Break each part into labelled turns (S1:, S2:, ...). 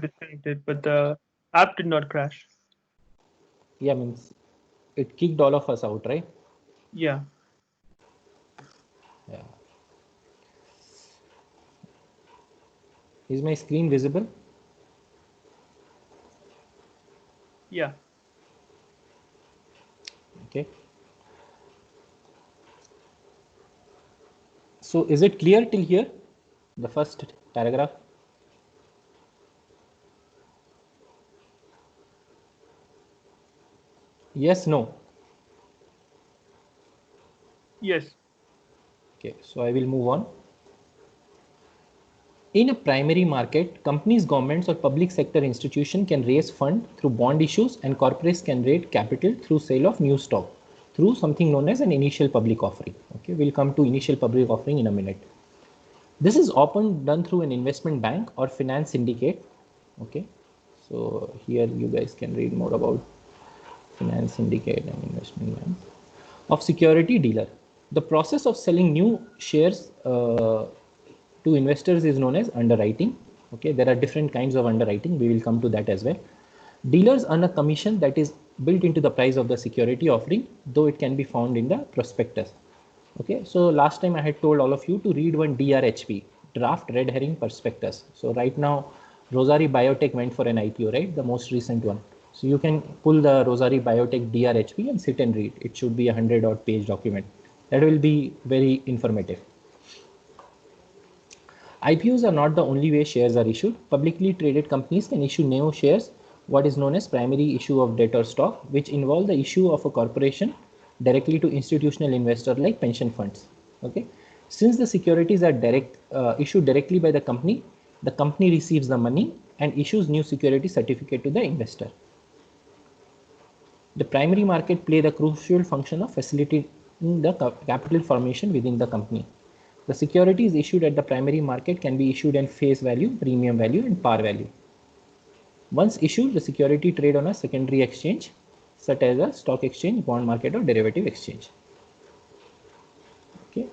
S1: disconnected, but the app did not crash.
S2: Yeah, means it kicked all of us out, right?
S1: Yeah.
S2: Yeah. Is my screen visible?
S1: Yeah.
S2: Okay. So is it clear till here? The first paragraph? Yes, no.
S1: Yes.
S2: Okay, so I will move on. In a primary market, companies, governments, or public sector institution can raise fund through bond issues, and corporates can raise capital through sale of new stock through something known as an initial public offering. Okay, we'll come to initial public offering in a minute. This is often done through an investment bank or finance syndicate. Okay, so here you guys can read more about finance syndicate and investment bank of security dealer. The process of selling new shares to investors is known as underwriting. Okay, there are different kinds of underwriting. We will come to that as well. Dealers earn a commission that is built into the price of the security offering, though it can be found in the prospectus. Okay, so last time I had told all of you to read one DRHP, draft red herring prospectus. So right now, Rosari Biotech went for an IPO, right? The most recent one. So you can pull the Rosari Biotech DRHP and sit and read. It should be a 100-odd page document. That will be very informative. IPOs are not the only way shares are issued. Publicly traded companies can issue new shares, what is known as primary issue of debt or stock, which involve the issue of a corporation directly to institutional investor like pension funds. Okay, since the securities are issued directly by the company receives the money and issues new security certificate to the investor. The primary market play the crucial function of facilitating the capital formation within the company. The securities issued at the primary market can be issued in face value, premium value, and par value. Once issued, the security trade on a secondary exchange, such as a stock exchange, bond market, or derivative exchange. Okay,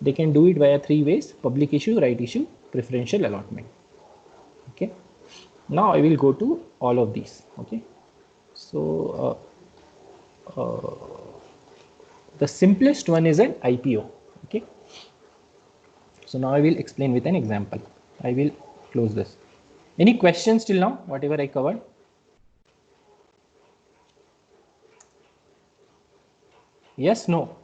S2: they can do it via three ways: public issue, right issue, preferential allotment. Okay, now I will go to all of these. Okay, so the simplest one is an IPO. Okay, so now I will explain with an example. I will close this. Any questions till now, whatever I covered? Yes, no?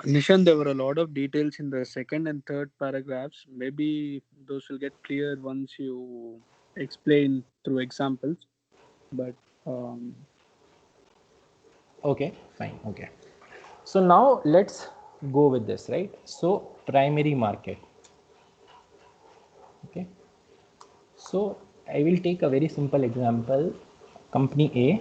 S3: Nishan, there were a lot of details in the second and third paragraphs. Maybe those will get clear once you explain through examples. But
S2: Okay, fine. Okay. So now let's go with this, right? So primary market. Okay. So I will take a very simple example. Company A.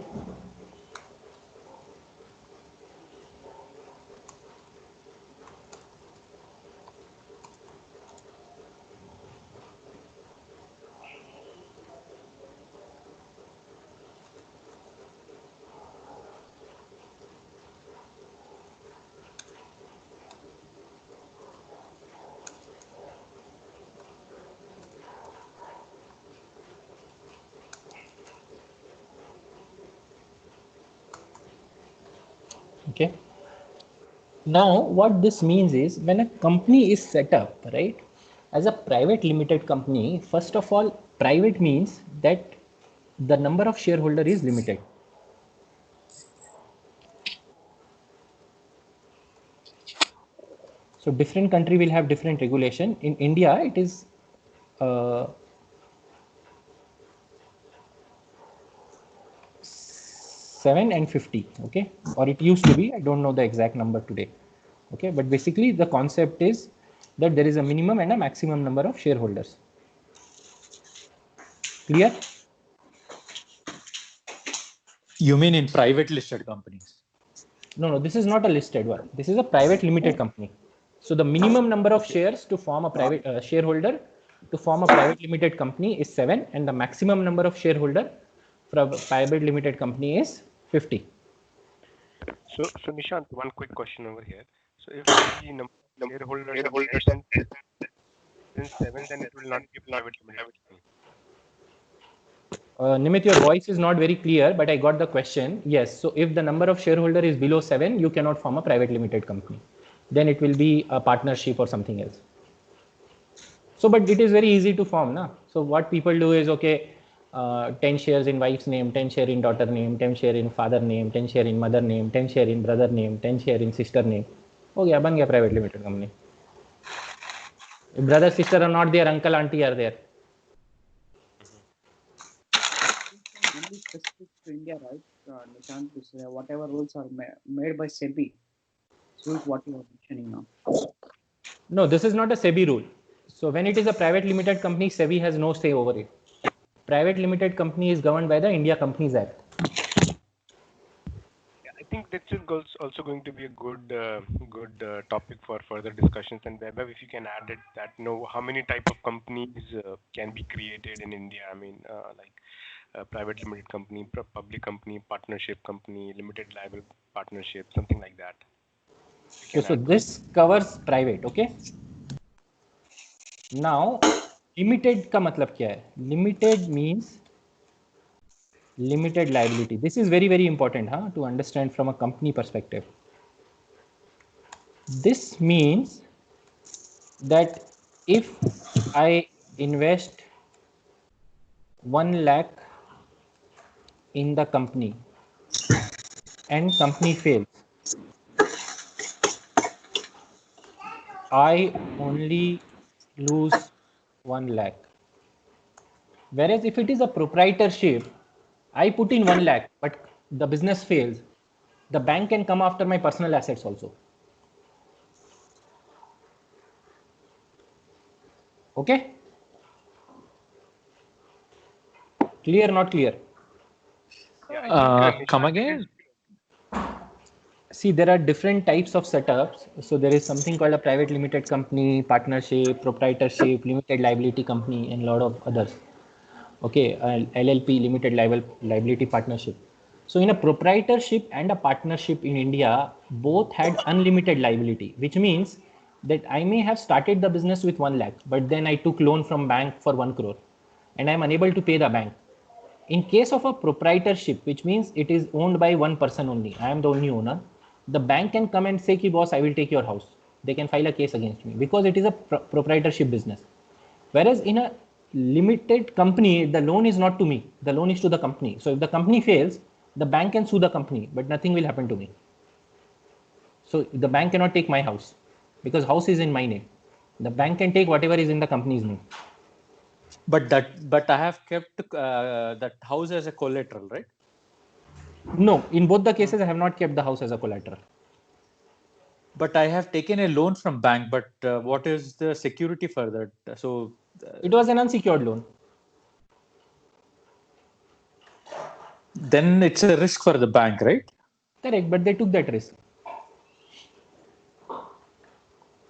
S2: Okay. Now what this means is when a company is set up, right, as a private limited company, first of all, private means that the number of shareholder is limited. So different country will have different regulation. In India, it is 7 and 50. Okay, or it used to be. I don't know the exact number today. Okay, but basically the concept is that there is a minimum and a maximum number of shareholders. Clear?
S4: You mean in private listed companies?
S2: No, this is not a listed one. This is a private limited company. So the minimum number of shares to form a private shareholder to form a private limited company is 7, and the maximum number of shareholder for a private limited company is 50.
S5: So Nishant, one quick question over here. So if the number of shareholders is less than than 7, then it will not be a private limited company.
S2: Nimit, your voice is not very clear, but I got the question. Yes. So if the number of shareholder is below 7, you cannot form a private limited company. Then it will be a partnership or something else. So, but it is very easy to form, na? So what people do is, okay, 10 shares in wife's name, 10 share in daughter name, 10 share in father name, 10 share in mother name, 10 share in brother name, 10 share in sister name. हो गया, बन गया private limited company. If brother, sister are not there, uncle, auntie are there.
S6: Only specific to India, right? Nishant, this, whatever rules are made by SEBI, rules what you are mentioning now.
S2: No, this is not a SEBI rule. So when it is a private limited company, SEBI has no say over it. Private limited company is governed by the India Companies Act.
S5: Yeah, I think this is also going to be a good topic for further discussions. And Vaibhav, if you can add it, that how many type of companies can be created in India. I mean, like private limited company, public company, partnership company, limited liable partnership, something like that.
S2: So this covers private, okay? Now, limited का मतलब क्या है? Limited means limited liability. This is very, very important to understand from a company perspective. This means that if I invest 1 lakh in the company and company fails, I only lose 1 lakh. Whereas if it is a proprietorship, I put in 1 lakh, but the business fails, the bank can come after my personal assets also. Okay? Clear, not clear?
S5: Yeah,
S4: Come again?
S2: See, there are different types of setups. So there is something called a private limited company, partnership, proprietorship, limited liability company, and a lot of others. Okay, LLP, limited liability partnership. So in a proprietorship and a partnership in India, both had unlimited liability, which means that I may have started the business with 1 lakh, but then I took loan from bank for 1 crore and I'm unable to pay the bank. In case of a proprietorship, which means it is owned by one person only, I am the only owner, the bank can come and say, ki boss, I will take your house. They can file a case against me because it is a proprietorship business. Whereas in a limited company, the loan is not to me, the loan is to the company. So if the company fails, the bank can sue the company, but nothing will happen to me. So the bank cannot take my house because house is in my name. The bank can take whatever is in the company's name.
S4: But I have kept that house as a collateral, right?
S2: No, in both the cases, I have not kept the house as a collateral.
S4: But I have taken a loan from bank. But what is the security for that? So
S2: it was an unsecured loan.
S4: Then it's a risk for the bank, right?
S2: Correct, but they took that risk.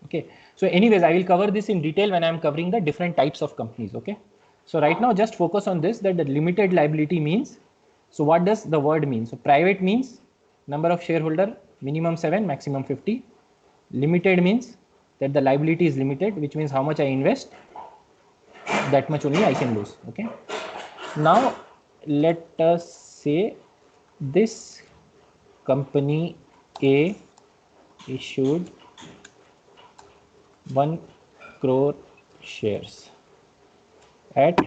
S2: Okay. So anyways, I will cover this in detail when I am covering the different types of companies. Okay. So right now, just focus on this, that the limited liability means. So what does the word mean? So private means number of shareholder, minimum 7, maximum 50. Limited means that the liability is limited, which means how much I invest, that much only I can lose. Okay. Now let us say this company A issued 1 crore shares at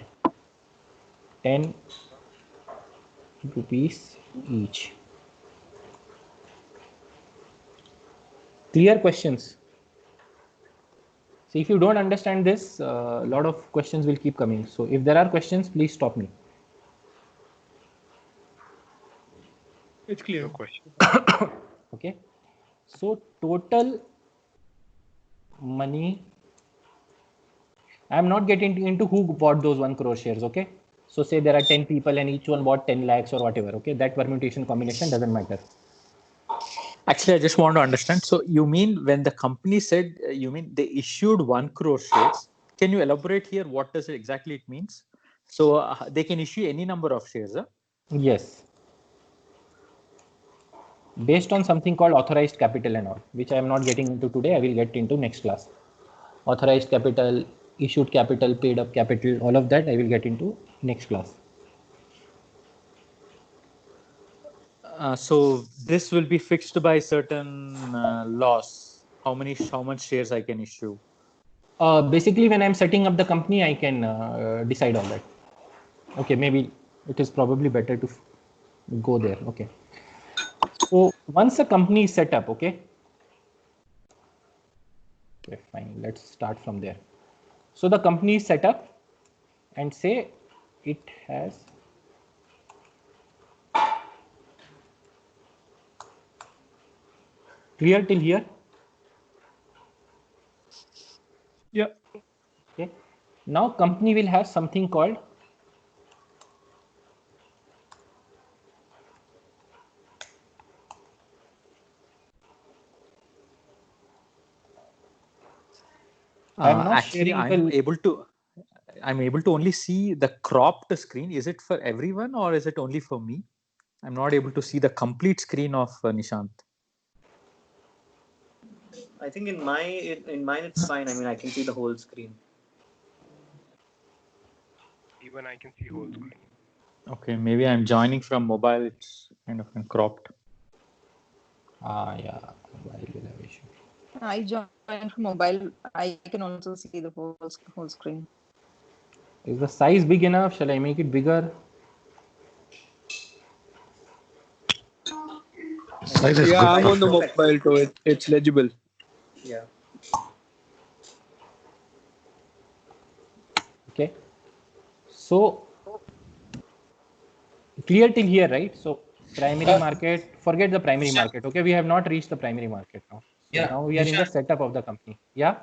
S2: 10 rupees each. Clear questions? See, if you don't understand this, a lot of questions will keep coming. So if there are questions, please stop me.
S1: It's clear.
S5: No question.
S2: Okay. So total money, I am not getting into who bought those 1 crore shares. Okay. So say there are 10 people and each one bought 10 lakhs or whatever. Okay. That permutation combination doesn't matter.
S4: Actually, I just want to understand. So you mean when the company said, you mean they issued 1 crore shares? Can you elaborate here? What does it exactly it means? So they can issue any number of shares, huh?
S2: Yes. Based on something called authorized capital and all, which I am not getting into today. I will get into next class. Authorized capital, issued capital, paid up capital, all of that I will get into next class.
S4: So this will be fixed by certain laws. How much shares I can issue?
S2: Basically, when I'm setting up the company, I can decide on that. Okay, maybe it is probably better to go there. Okay. So once a company is set up, okay, fine. Let's start from there. So the company is set up and say it has clear till here.
S1: Yeah.
S2: Okay. Now company will have something called I'm not
S4: Actually,
S2: sharing
S4: I'm
S2: the
S4: able to only see the cropped screen. Is it for everyone or is it only for me? I'm not able to see the complete screen of Nishant.
S7: I think in mine it's fine. I mean, I can see the whole screen.
S5: Even I can see whole screen.
S4: Okay, maybe I'm joining from mobile. It's kind of cropped.
S2: yeah, mobile will have issue.
S8: I joined from mobile. I can also see the whole screen.
S2: Is the size big enough? Shall I make it bigger?
S9: Size is
S3: Yeah,
S9: good.
S3: I'm on the
S7: Perfect.
S3: mobile too. It's legible.
S7: Yeah.
S2: Okay. So clear till here, right? So primary market, forget the primary market. Okay, we have not reached the primary market now. So
S10: Yeah,
S2: now we are in the setup of the company. Yeah.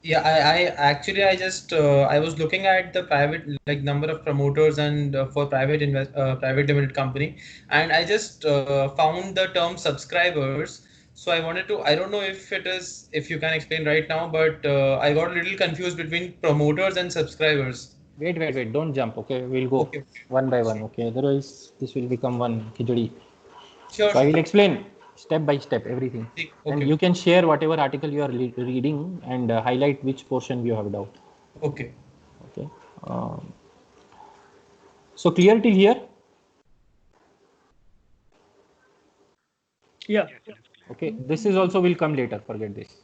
S10: yeah. I actually I just I was looking at the private like number of promoters and for private limited company, and I just found the term subscribers. So I wanted to. I don't know if you can explain right now, but I got a little confused between promoters and subscribers.
S2: Wait. Don't jump. Okay, we'll go
S10: Okay.
S2: one by one. Okay, otherwise this will become one khichdi.
S10: Sure.
S2: So I will explain step by step everything, and
S10: Okay.
S2: you can share whatever article you are reading and highlight which portion you have doubt.
S10: Okay.
S2: Okay. So clear till here.
S1: Yeah.
S5: Yes, it is clear.
S2: Okay, this is also will come later. Forget this.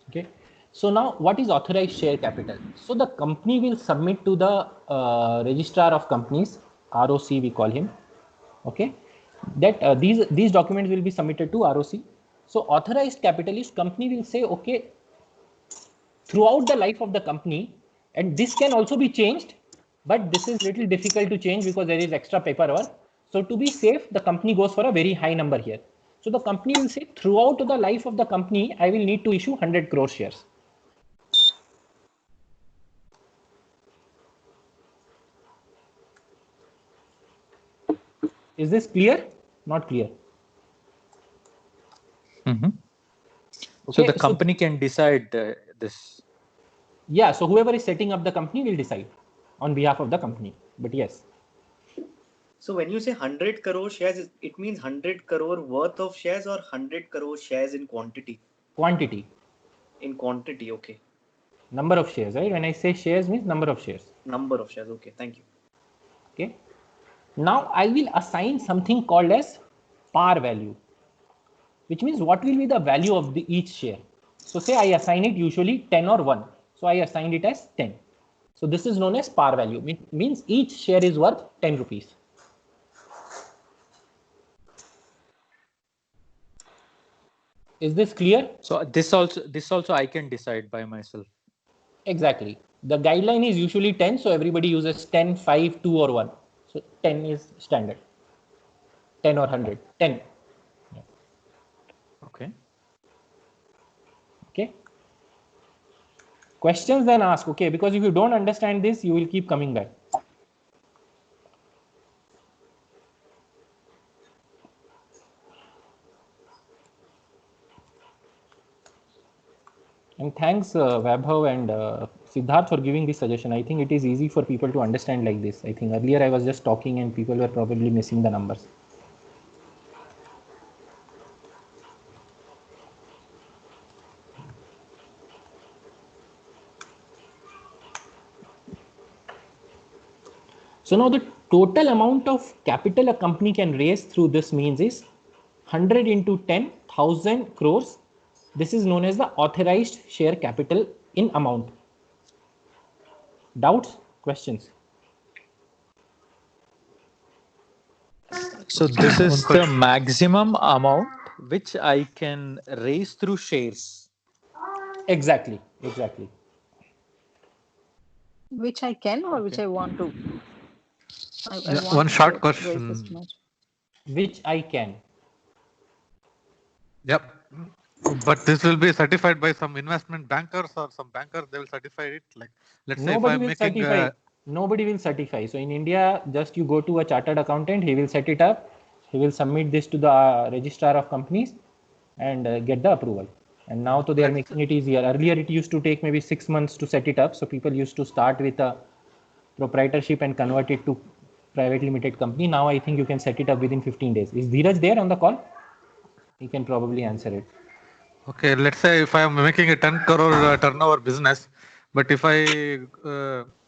S2: Okay. So now what is authorized share capital? So the company will submit to the registrar of companies, ROC we call him. Okay. That these documents will be submitted to ROC. So authorized capitalist company will say, okay, throughout the life of the company, and this can also be changed, but this is little difficult to change because there is extra paperwork. So to be safe, the company goes for a very high number here. So the company will say throughout the life of the company, I will need to issue 100 crore shares. Is this clear? Not clear.
S4: Mm-hmm.
S2: Okay,
S4: So the company can decide this.
S2: Yeah, so whoever is setting up the company will decide on behalf of the company. But yes.
S7: So when you say 100 crore shares, it means 100 crore worth of shares or 100 crore shares in quantity?
S2: Quantity.
S7: In quantity, okay.
S2: Number of shares, right? When I say shares means number of shares.
S7: Number of shares, okay. Thank you.
S2: Okay. Now I will assign something called as par value, which means what will be the value of each share. So say I assign it usually 10 or 1. So I assigned it as 10. So this is known as par value. It means each share is worth 10 rupees. Is this clear?
S4: So this also I can decide by myself.
S2: Exactly. The guideline is usually 10. So everybody uses 10, 5, 2 or 1. So 10 is standard. 10 or 100. 10.
S4: Okay.
S2: Okay. Questions then ask. Okay. Because if you don't understand this, you will keep coming back. And thanks Vaibhav and Siddharth, for giving this suggestion. I think it is easy for people to understand like this. I think earlier I was just talking and people were probably missing the numbers. So now the total amount of capital a company can raise through this means is 100 into 10, 1000 crores. This is known as the authorized share capital in amount. Doubts? Questions?
S4: So this is the maximum amount which I can raise through shares.
S2: Exactly, exactly.
S8: Which I can or which I want to? I
S9: Yeah,
S8: want
S9: one
S8: to
S9: short
S8: raise this
S9: question.
S8: much.
S2: Which I can.
S9: Yep. But this will be certified by some investment bankers or some bankers, they will certify it. Like, let's say if
S2: Nobody
S9: I'm
S2: will
S9: making
S2: certify. Nobody will certify. So in India, just you go to a chartered accountant, he will set it up, he will submit this to the registrar of companies and get the approval. And now so they are making it easier. Earlier it used to take maybe 6 months to set it up. So people used to start with a proprietorship and convert it to private limited company. Now I think you can set it up within 15 days. Is Dheeraj there on the call? He can probably answer it.
S9: okay, let's say if I am making a 10 crore turnover business, but if I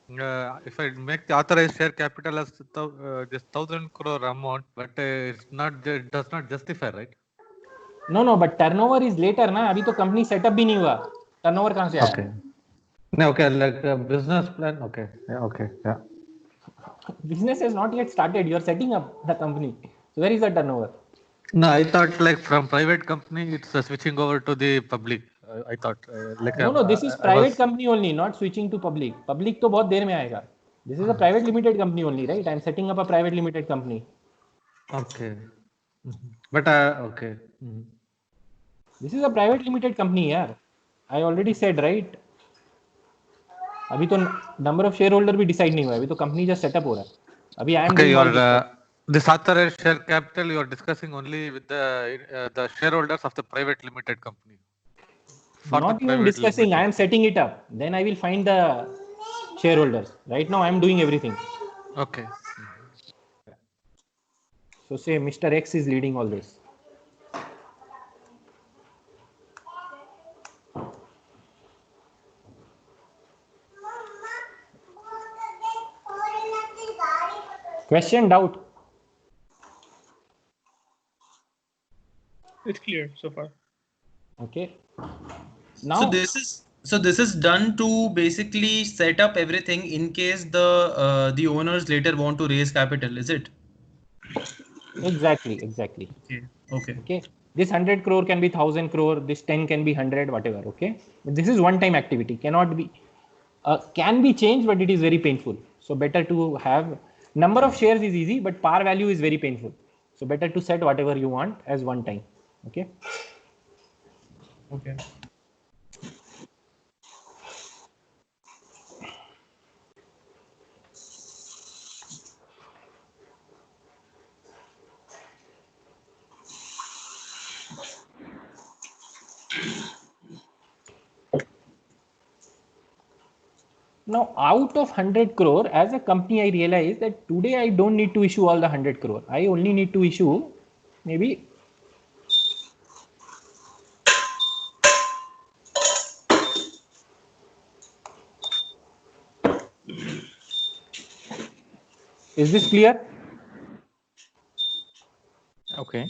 S9: make the authorized share capital as this 1000 crore amount, but it's not, it does not justify, right?
S2: No, but turnover is later ना. अभी तो company setup भी नहीं हुआ. Turnover कहाँ से आया?
S9: Okay. No, okay, like a business plan. Okay. Yeah, okay. Yeah.
S2: Business has not yet started. You are setting up the company. So where is the turnover?
S9: No, I thought like from private company, it's switching over to the public. I thought like
S2: No, this is
S9: I
S2: private
S9: was.
S2: company only, not switching to public. Public तो बहुत देर में आएगा. This is a private limited company only, right? I am setting up a private limited company.
S9: Okay. But okay.
S2: This is a private limited company, यार. I already said, right? अभी तो number of shareholder भी decide नहीं हुआ है. अभी तो company just set up हो रहा है. अभी I am
S9: Okay,
S2: doing all this.
S9: this authorized share capital you are discussing only with the shareholders of the private limited company. For
S2: Not
S9: the
S2: even
S9: private
S2: discussing.
S9: limited.
S2: I am setting it up. Then I will find the shareholders. Right now I am doing everything.
S9: Okay.
S2: So say Mr. X is leading all this. Question, doubt?
S1: It's clear so far.
S2: Okay. Now,
S10: So this is done to basically set up everything in case the owners later want to raise capital, is it?
S2: exactly. Okay. This 100 crore can be 1000 crore. This 10 can be 100, whatever. Okay. But this is one time activity. Cannot be, can be changed, but it is very painful. So better to have number of shares is easy, but par value is very painful. So better to set whatever you want as one time. Okay.
S10: Okay.
S2: Now, out of 100 crore, as a company, I realize that today I don't need to issue all the 100 crore. I only need to issue maybe Is this clear?
S4: Okay.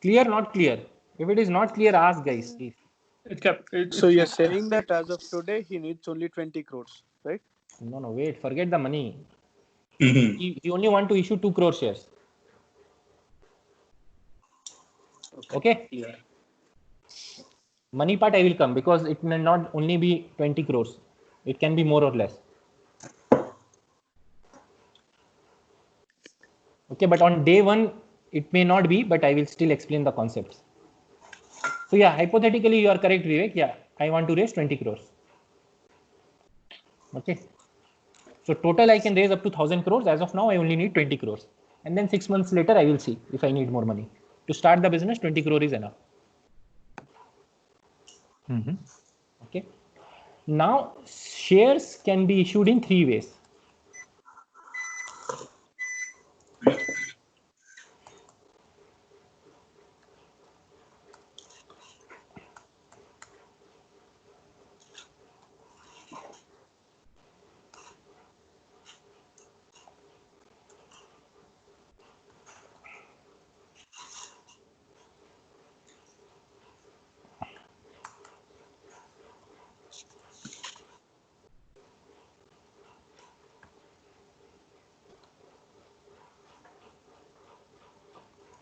S2: Clear, not clear? If it is not clear, ask guys. Please.
S3: So you're saying that as of today, he needs only 20 crores, right?
S2: No, wait, forget the money. He only want to issue 2 crore shares. Okay?
S7: Yeah.
S2: Money part I will come because it may not only be 20 crores. It can be more or less. Okay, but on day one, it may not be, but I will still explain the concepts. So yeah, hypothetically, you are correct, Vivek. Yeah, I want to raise 20 crores. Okay. So total I can raise up to 1000 crores. As of now, I only need 20 crores. And then 6 months later, I will see if I need more money. To start the business, 20 crore is enough.
S4: Mhm.
S2: Okay. Now shares can be issued in three ways.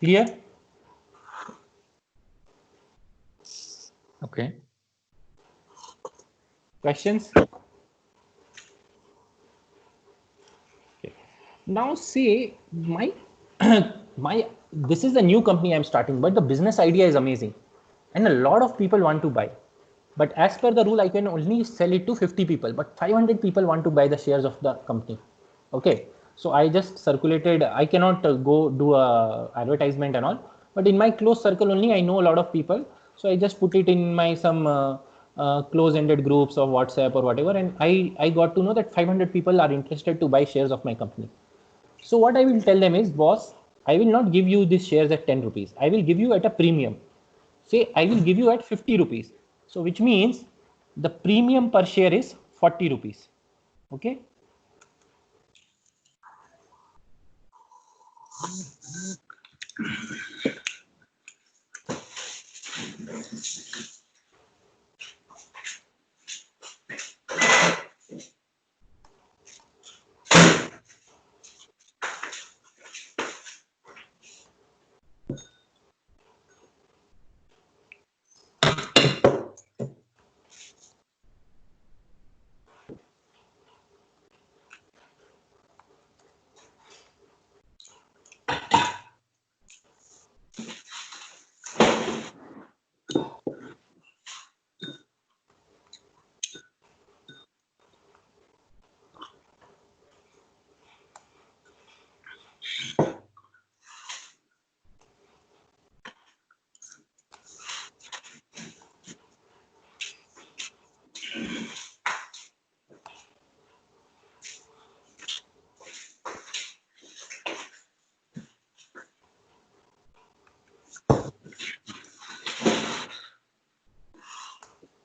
S2: Clear?
S4: Okay.
S2: Questions? Okay. Now see my my this is a new company I'm starting, but the business idea is amazing, and a lot of people want to buy. But as per the rule, I can only sell it to 50 people, but 500 people want to buy the shares of the company. Okay, so I just circulated. I cannot go do a advertisement and all, but in my close circle only, I know a lot of people. So I just put it in my some close-ended groups of WhatsApp or whatever, and I got to know that 500 people are interested to buy shares of my company. So what I will tell them is, boss, I will not give you these shares at 10 rupees. I will give you at a premium. Say I will give you at 50 rupees. So which means the premium per share is 40 rupees. Okay.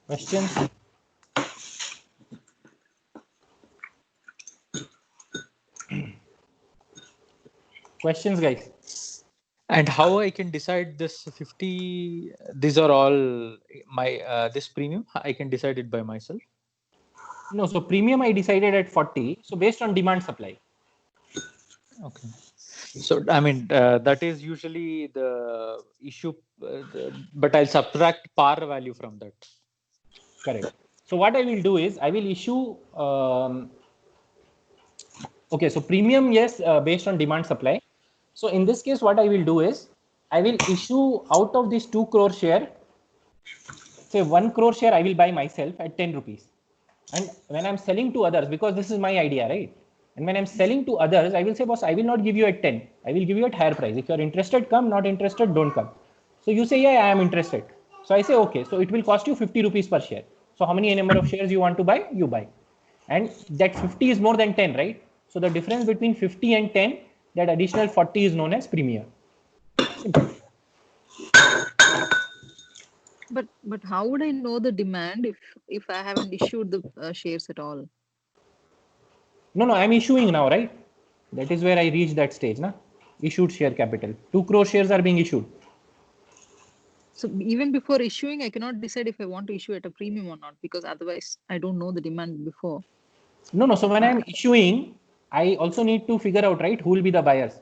S2: Questions? Questions, guys?
S4: And how I can decide this 50? These are all my this premium. I can decide it by myself.
S2: No, so premium I decided at 40. So based on demand supply.
S4: Okay. So I mean that is usually the issue, but I'll subtract par value from that.
S2: Correct. So what I will do is I will issue. Okay, so premium, yes, based on demand supply. So in this case, what I will do is I will issue out of this 2 crore share, say 1 crore share I will buy myself at 10 rupees. And when I'm selling to others, because this is my idea, right? And when I'm selling to others, I will say, boss, I will not give you at 10. I will give you at higher price. If you're interested, come. Not interested, don't come. So you say, yeah, I am interested. So I say, okay. So it will cost you 50 rupees per share. So how many number of shares you want to buy? You buy. And that 50 is more than 10, right? So the difference between 50 and 10, that additional 40 is known as premium. Simple.
S8: But how would I know the demand if I haven't issued the shares at all?
S2: No, I'm issuing now, right? That is where I reached that stage, na? Issued share capital. 2 crore shares are being issued.
S8: So even before issuing, I cannot decide if I want to issue at a premium or not, because otherwise I don't know the demand before.
S2: No. So when I'm issuing, I also need to figure out, right, who will be the buyers.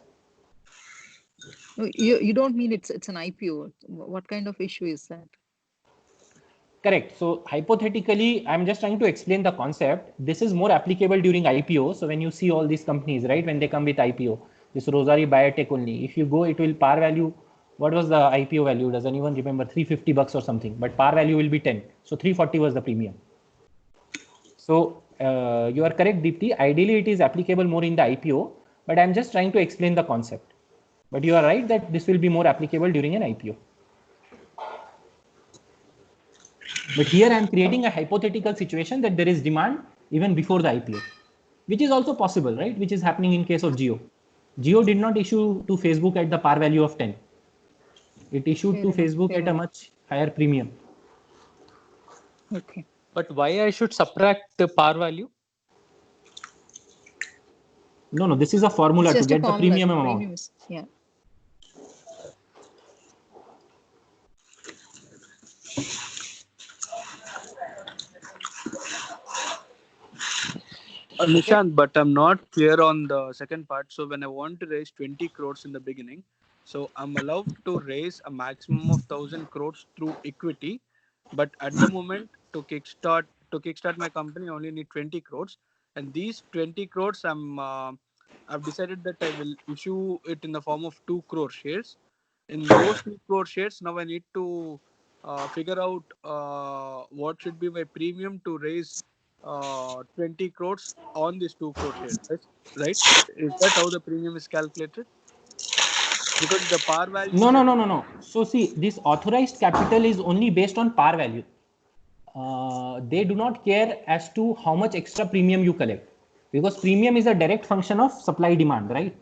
S8: You don't mean it's an IPO. What kind of issue is that?
S2: Correct. So hypothetically, I'm just trying to explain the concept. This is more applicable during IPO. So when you see all these companies, right, when they come with IPO, this Rosari Biotech only, if you go, it will par value. What was the IPO value? Does anyone remember? $350 or something, but par value will be 10. So 340 was the premium. So you are correct, Deepti. Ideally, it is applicable more in the IPO, but I'm just trying to explain the concept. But you are right that this will be more applicable during an IPO. But here I am creating a hypothetical situation that there is demand even before the IPO, which is also possible, right? Which is happening in case of Jio. Jio did not issue to Facebook at the par value of 10. It issued to Facebook at a much higher premium.
S8: Okay.
S4: But why I should subtract the par value?
S2: No, this is a formula to get the premium amount.
S8: Yeah.
S3: Nishant, but I'm not clear on the second part. So when I want to raise 20 crores in the beginning, so I'm allowed to raise a maximum of 1,000 crores through equity, but at the moment to kickstart my company, I only need 20 crores, and these 20 crores I've decided that I will issue it in the form of 2 crore shares. In those 2 crore shares, now I need to figure out what should be my premium to raise 20 crores on these 2 crore shares, right? Is that how the premium is calculated? Because the par value.
S2: No. So see, this authorized capital is only based on par value. They do not care as to how much extra premium you collect, because premium is a direct function of supply demand, right?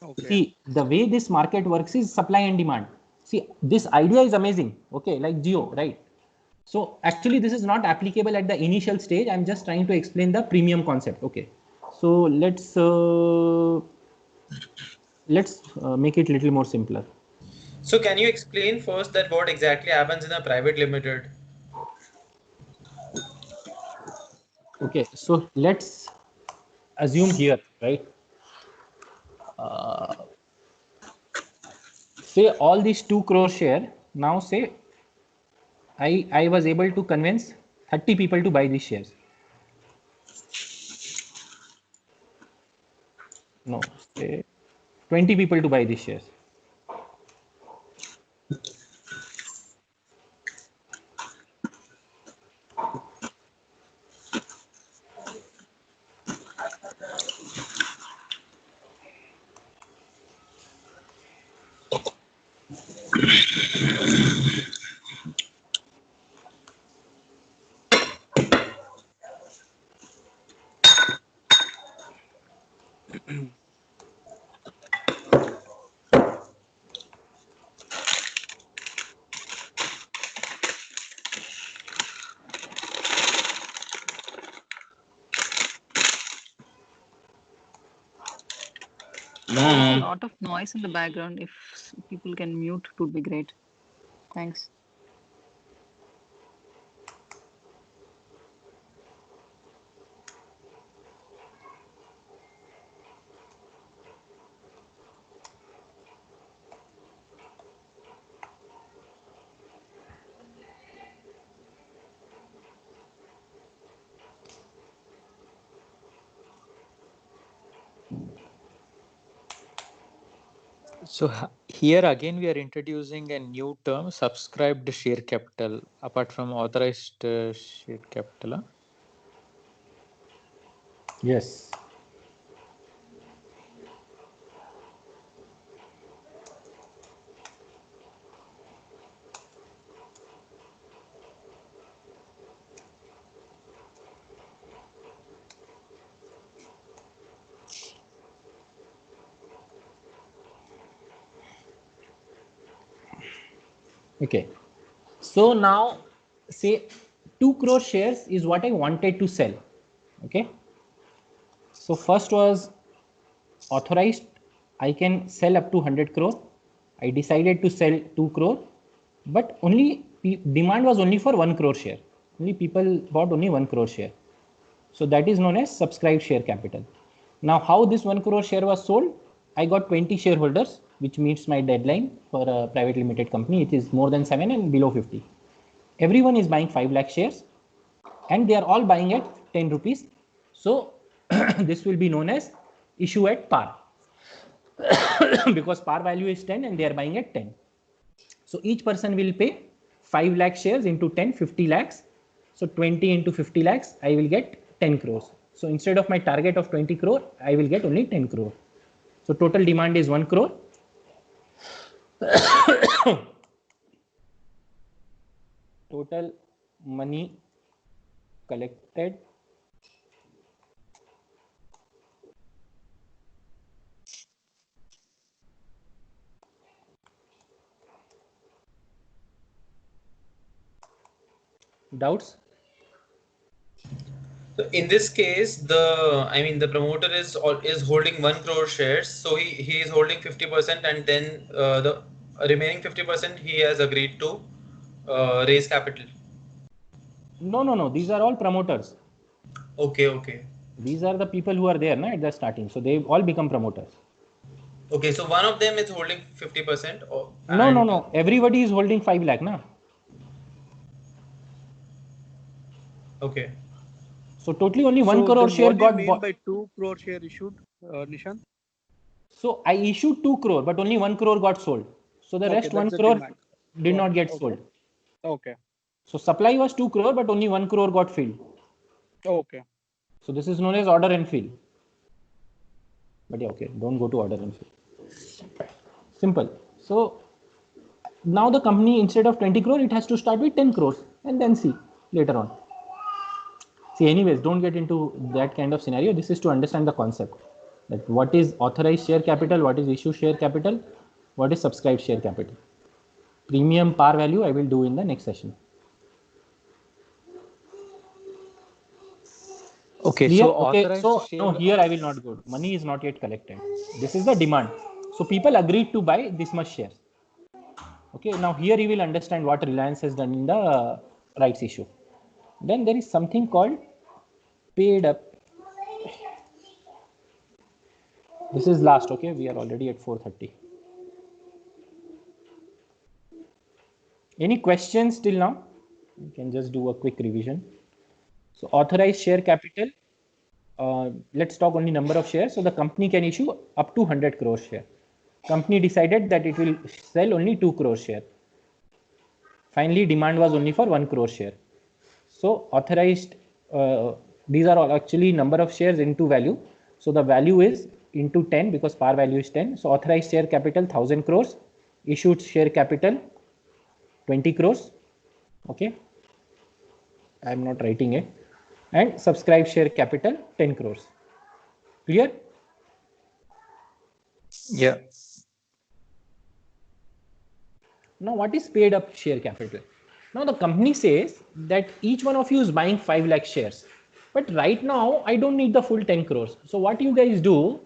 S2: Okay. See, the way this market works is supply and demand. See, this idea is amazing. Okay, like Jio, right? So actually, this is not applicable at the initial stage. I'm just trying to explain the premium concept. Okay, so let's make it a little more simpler.
S10: So can you explain first that what exactly happens in a private limited?
S2: Okay, so let's assume here, right? Say all these 2 crore share. Now say I was able to convince 30 people to buy these shares. No, say 20 people to buy these shares.
S8: There's a lot of noise in the background. If people can mute, it would be great. Thanks.
S4: So here again, we are introducing a new term, subscribed share capital, apart from authorized share capital. Huh?
S2: Yes. Okay, so now say 2 crore shares is what I wanted to sell. Okay, so first was authorized. I can sell up to 100 crore. I decided to sell 2 crore, but only demand was only for 1 crore share. Only people bought only 1 crore share. So that is known as subscribed share capital. Now how this 1 crore share was sold? I got 20 shareholders, which meets my deadline for a private limited company. It is more than 7 and below 50. Everyone is buying 5 lakh shares and they are all buying at 10 rupees. So this will be known as issue at par because par value is 10 and they are buying at 10. So each person will pay 5 lakh shares into 10, 50 lakhs. So 20 into 50 lakhs, I will get 10 crores. So instead of my target of 20 crore, I will get only 10 crore. So total demand is 1 crore. Total money collected doubts.
S10: So in this case, the promoter is holding 1 crore shares. So he is holding 50%, and then the remaining 50% he has agreed to raise capital.
S2: No. These are all promoters.
S10: Okay.
S2: These are the people who are there na, at the starting. So they all become promoters.
S10: Okay, so one of them is holding 50%.
S2: No. Everybody is holding 5 lakh na.
S10: Okay.
S2: So totally only 1
S3: So
S2: crore
S3: then
S2: share
S3: what do you
S2: got
S3: mean
S2: bought.
S3: by 2 crore share issued, Nishant?
S2: So I issued 2 crore, but only 1 crore got sold. So the
S3: Okay,
S2: rest 1
S3: that's the
S2: crore
S3: demand.
S2: did
S3: Got
S2: not
S3: it.
S2: get
S3: Okay.
S2: sold.
S3: Okay.
S2: So supply was 2 crore, but only 1 crore got filled.
S3: Okay.
S2: So this is known as order and fill. But yeah, okay, don't go to order and fill. Simple. So now the company, instead of 20 crore, it has to start with 10 crores and then see later on. See, anyways, don't get into that kind of scenario. This is to understand the concept. That what is authorized share capital, what is issue share capital, what is subscribed share capital. Premium par value I will do in the next session.
S4: Okay,
S2: Clear?
S4: so
S2: Okay,
S4: authorized
S2: so
S4: share.
S2: no, here I will not go. Money is not yet collected. This is the demand. So people agreed to buy this much shares. Okay, now here you will understand what Reliance has done in the rights issue. Then there is something called paid up. This is last, okay, we are already at 4:30. Any questions till now? You can just do a quick revision. So authorized share capital, let's talk only number of shares. So the company can issue up to 100 crore share. Company decided that it will sell only 2 crore share. Finally, demand was only for 1 crore share. So authorized, these are all actually number of shares into value. So the value is into 10 because par value is 10. So authorized share capital 1000 crores, issued share capital 20 crores. Okay, I am not writing it. And subscribed share capital 10 crores. Clear?
S4: Yeah.
S2: Now what is paid up share capital? Now the company says that each one of you is buying 5 lakh shares. But right now I don't need the full 10 crores. So what you guys do,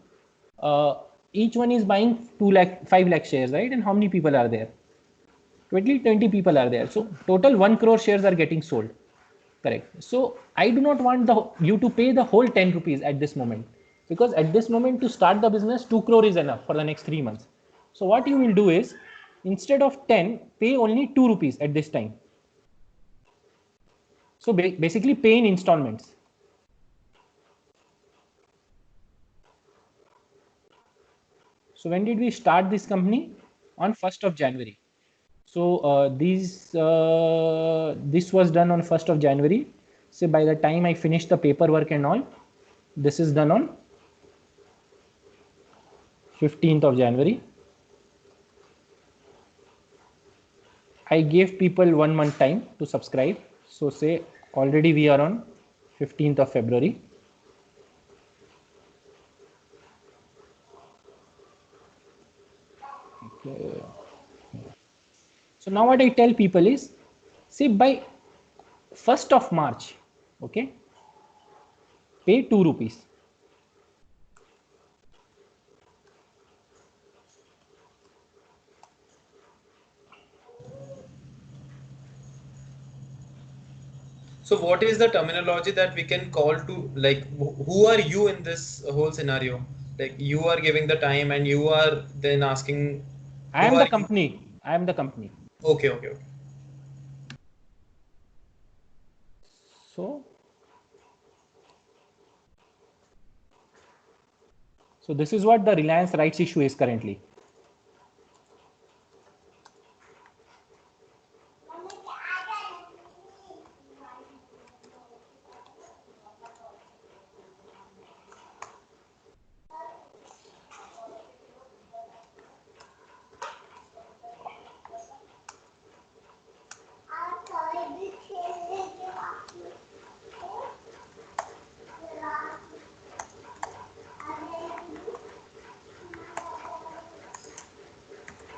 S2: each one is buying 5 lakh shares, right? And how many people are there? 20 people are there. So total 1 crore shares are getting sold. Correct. So I do not want you to pay the whole 10 rupees at this moment, because at this moment to start the business 2 crore is enough for the next 3 months. So what you will do is, instead of 10, pay only 2 rupees at this time. So basically pay in installments. So when did we start this company? On 1st of January. So this was done on 1st of January. So by the time I finish the paperwork and all, this is done on 15th of January. I gave people 1 month time to subscribe. So say already we are on 15th of February. Okay. So now what I tell people is, say by 1st of March, okay, pay 2 rupees.
S10: So what is the terminology that we can call to, like, who are you in this whole scenario? Like, you are giving the time and you are then asking,
S2: I
S10: who
S2: am
S10: are
S2: the
S10: you?
S2: company. I am the company.
S10: Okay.
S2: So this is what the Reliance rights issue is currently.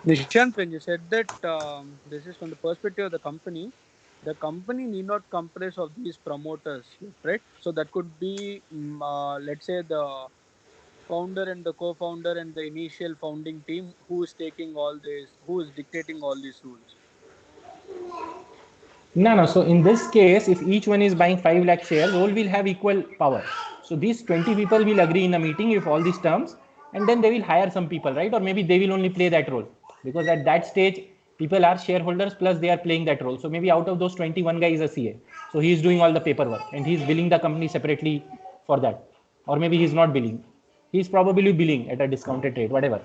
S3: Nishant, when you said that this is from the perspective of the company need not comprise of these promoters, right? So that could be, let's say, the founder and the co-founder and the initial founding team who is taking all this, who is dictating all these rules.
S2: No. So in this case, if each one is buying 5 lakh shares, all will have equal power. So these 20 people will agree in a meeting if all these terms, and then they will hire some people, right? Or maybe they will only play that role, because at that stage, people are shareholders plus they are playing that role. So maybe out of those 21 guy is a CA. So he is doing all the paperwork and he is billing the company separately for that. Or maybe he is not billing. He is probably billing at a discounted rate, whatever.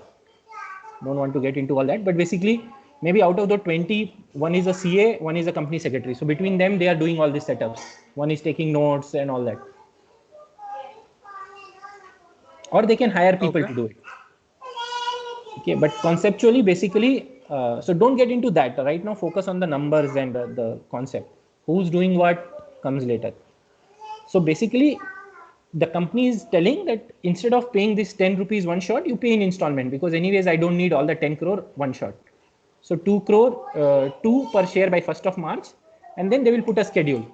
S2: Don't want to get into all that, but basically maybe out of the 20, one is a CA, one is a company secretary. So between them, they are doing all these setups. One is taking notes and all that. Or they can hire people to do it. Okay, but conceptually, basically, so don't get into that right now. Focus on the numbers and the concept. Who's doing what comes later. So basically, the company is telling that instead of paying this 10 rupees one shot, you pay in installment, because anyways, I don't need all the 10 crore one shot. So 2 crore, 2 per share by 1st of March, and then they will put a schedule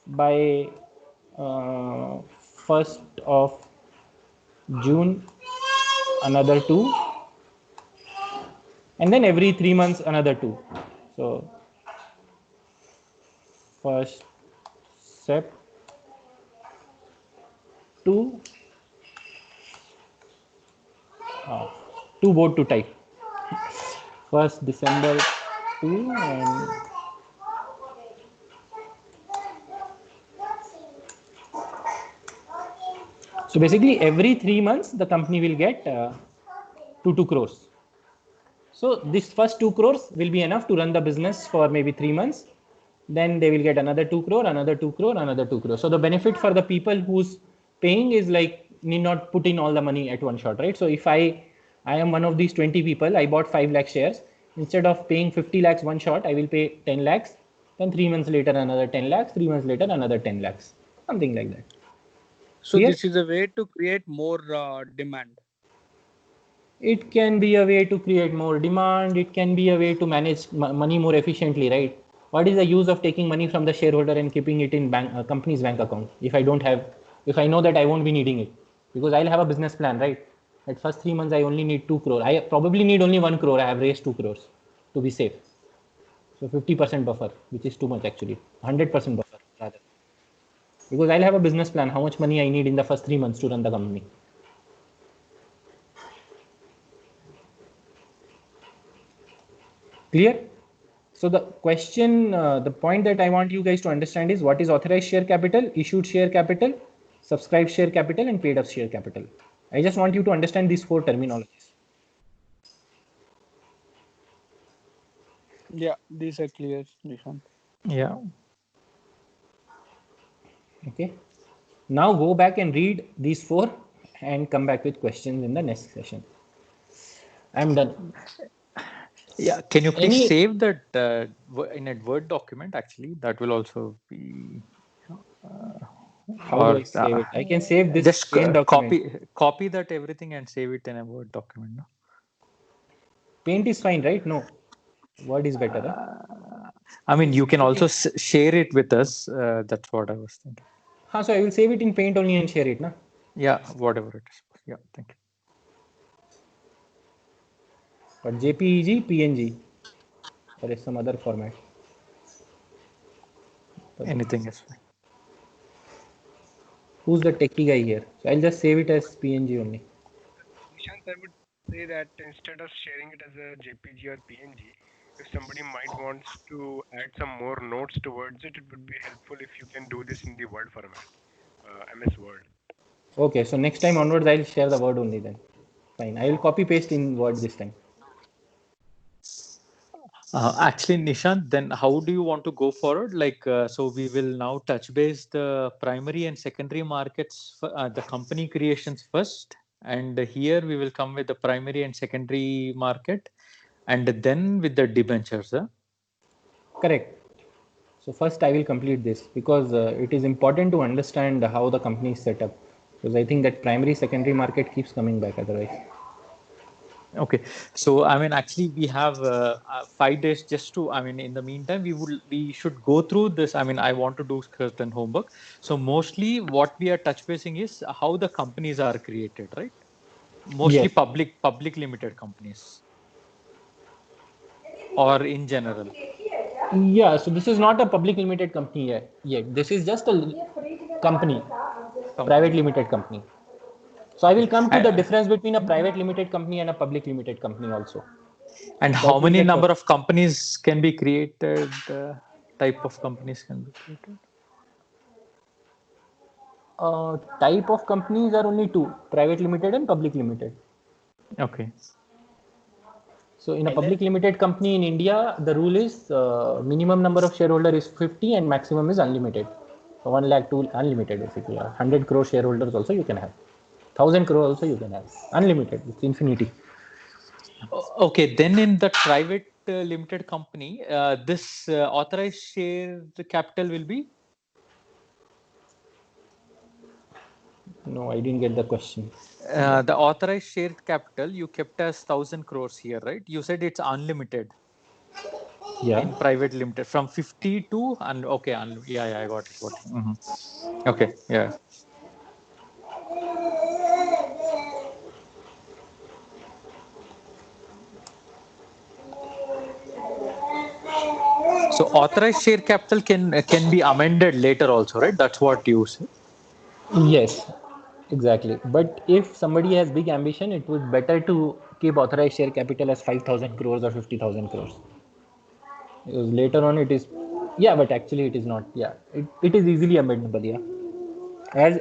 S2: by 1st of June, another 2, and then every 3 months another 2. So 1st Sep 2, 2 board to type. 1st December 2 and so basically every 3 months the company will get 2 crores. So this first 2 crores will be enough to run the business for maybe 3 months. Then they will get another 2 crore, another 2 crore, another 2 crore. So the benefit for the people who's paying is like need not put in all the money at one shot, right? So if I am one of these 20 people, I bought 5 lakh shares. Instead of paying 50 lakhs one shot, I will pay 10 lakhs. Then 3 months later, another 10 lakhs. 3 months later, another 10 lakhs. Something like that.
S3: So
S2: Clear?
S3: this is a way to create more demand.
S2: It can be a way to create more demand. It can be a way to manage money more efficiently, right? What is the use of taking money from the shareholder and keeping it in company's bank account if I don't have, if I know that I won't be needing it, because I'll have a business plan, right? At first 3 months I only need 2 crore. I probably need only 1 crore. I have raised 2 crores to be safe. So 50% buffer, which is too much actually. 100% buffer rather, because I'll have a business plan how much money I need in the first 3 months to run the company. Clear? So the question, the point that I want you guys to understand is what is authorized share capital, issued share capital, subscribed share capital, and paid up share capital. I just want you to understand these 4 terminologies.
S3: Yeah, these are clear, Nishant.
S4: Yeah.
S2: Okay. Now go back and read these 4 and come back with questions in the next session. I'm done.
S4: Yeah, can you please save that in a Word document? Actually, that will also be.
S2: How do I save it? I can save this
S4: just
S2: document.
S4: copy that everything and save it in a Word document. No?
S2: Paint is fine, right? No, Word is better.
S4: I mean, you can also share it with us. That's what I was thinking.
S2: So I will save it in Paint only and share it, na?
S4: Yeah, whatever it is. Yeah, thank you.
S2: But JPEG, PNG, or some other format.
S4: Anything is fine.
S2: Who's the techie guy here? So I'll just save it as PNG only.
S5: Nishant, I would say that instead of sharing it as a JPG or PNG, if somebody might wants to add some more notes towards it, it would be helpful if you can do this in the Word format, MS Word.
S2: Okay, so next time onwards, I'll share the Word only then. Fine, I will copy paste in Word this time.
S4: Actually, Nishant, then how do you want to go forward? Like, so we will now touch base the primary and secondary markets, the company creations first. And here we will come with the primary and secondary market, and then with the debentures.
S2: Correct. So first I will complete this, because it is important to understand how the company is set up. Because I think that primary, secondary market keeps coming back otherwise.
S4: Okay, so I mean, actually, we have 5 days just to. I mean, in the meantime, we should go through this. I mean, I want to do certain homework. So mostly, what we are touch basing is how the companies are created, right? Mostly
S2: Yes.
S4: public limited companies, or in general.
S2: Yeah, so this is not a public limited company yet. This is just a company, private limited company. So I will come to the difference between a private limited company and a public limited company also.
S4: And
S2: That
S4: how
S2: will
S4: many
S2: get
S4: number of companies can be created? Type of companies can be created.
S2: Type of companies are only two: private limited and public limited.
S4: Okay.
S2: So in a public limited company in India, the rule is minimum number of shareholder is 50 and maximum is unlimited. So 1 lakh to unlimited basically. 100 crore shareholders also you can have. 1000 crore also you can have. Unlimited, it's infinity.
S4: Okay, then in the private limited company, this authorized share capital will be?
S2: No, I didn't get the question.
S4: The authorized share capital you kept as 1000 crores here, right? You said it's unlimited.
S2: Yeah.
S4: In private limited from 50 to okay, yeah, I got it. Okay, yeah. So authorized share capital can be amended later also, right? That's what you say.
S2: Yes, exactly. But if somebody has big ambition, it would better to keep authorized share capital as 5,000 crores or 50,000 crores. Because later on it is, yeah, but actually it is not. Yeah, it is easily amendable. Yeah,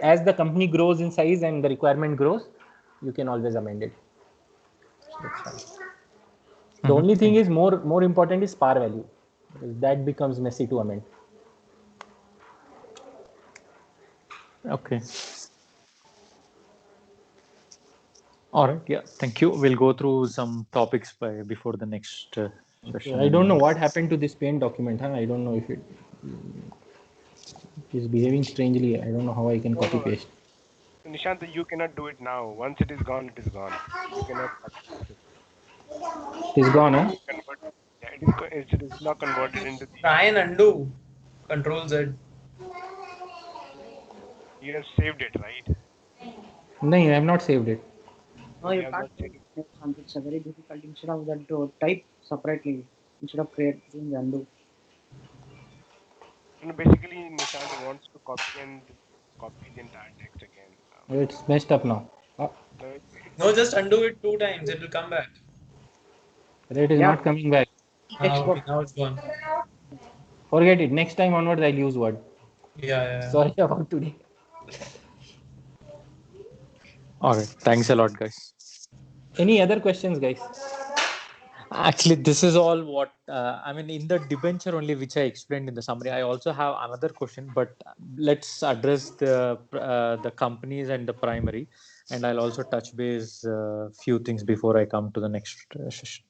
S2: as the company grows in size and the requirement grows, you can always amend it. So that's fine. The only thing is more important is par value, because that becomes messy to amend.
S4: Okay. All right. Yeah. Thank you. We'll go through some topics before the next session.
S2: I don't know what happened to this paint document. Huh? I don't know if it is behaving strangely. I don't know how I can copy paste.
S5: Nishant, you cannot do it now. Once it is gone, it is gone. You cannot.
S2: It is gone, huh?
S5: It is not converted into.
S10: Try and undo. Control Z.
S5: You have saved it, right?
S2: No, I have not saved it.
S6: No, you can't do it. It's a very difficult. Instead of that, to type separately instead of creating the undo.
S5: And basically, Nishant wants to copy the entire text again.
S2: It's messed up now.
S10: No, just undo it 2 times. It will come back.
S2: It is not coming back.
S10: Okay, now it's gone.
S2: Forget it. Next time onwards, I'll use Word.
S10: Yeah.
S2: Sorry about today.
S4: All right. Thanks a lot, guys.
S2: Any other questions, guys?
S4: Actually, this is all what I mean in the debenture only, which I explained in the summary. I also have another question, but let's address the companies and the primary, and I'll also touch base few things before I come to the next session.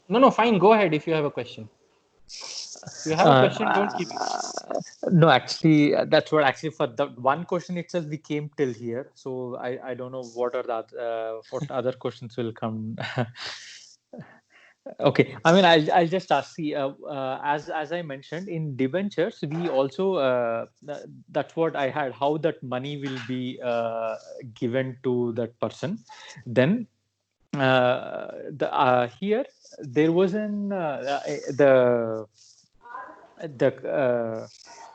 S2: No, fine. Go ahead if you have a question. If you have a question, don't keep it.
S4: No, actually, that's what actually for the one question itself we came till here. So I don't know what are the what other questions will come. Okay, I mean I'll just ask. See, as I mentioned in debentures, we also that's what I had. How that money will be given to that person. Then here there was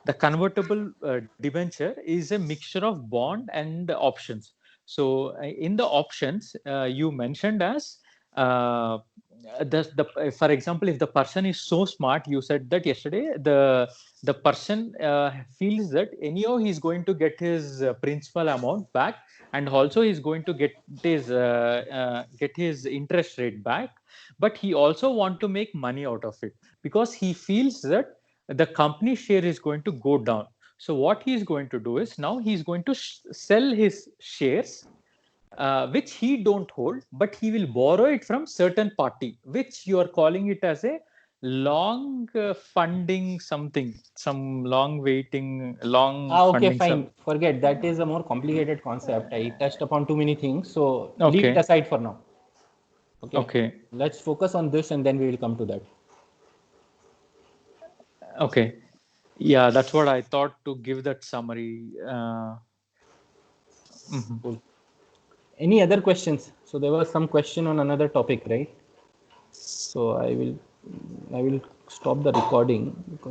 S4: the convertible debenture is a mixture of bond and options. So in the options you mentioned as for example, if the person is so smart, you said that yesterday, the person feels that anyhow he's going to get his principal amount back, and also he's going to get his interest rate back, but he also want to make money out of it because he feels that the company share is going to go down. So what he is going to do is now he's going to sell his shares, which he don't hold, but he will borrow it from certain party, which you are calling it as a long funding something, some long waiting, long
S2: Okay,
S4: funding.
S2: fine. Forget that is a more complicated concept. I touched upon too many things, so leave
S4: Okay.
S2: it aside for now. Okay.
S4: Okay.
S2: Let's focus on this, and then we will come to that.
S4: Okay. Yeah, that's what I thought to give that summary.
S2: Cool. Any other questions? So there was some question on another topic, right? So I will stop the recording because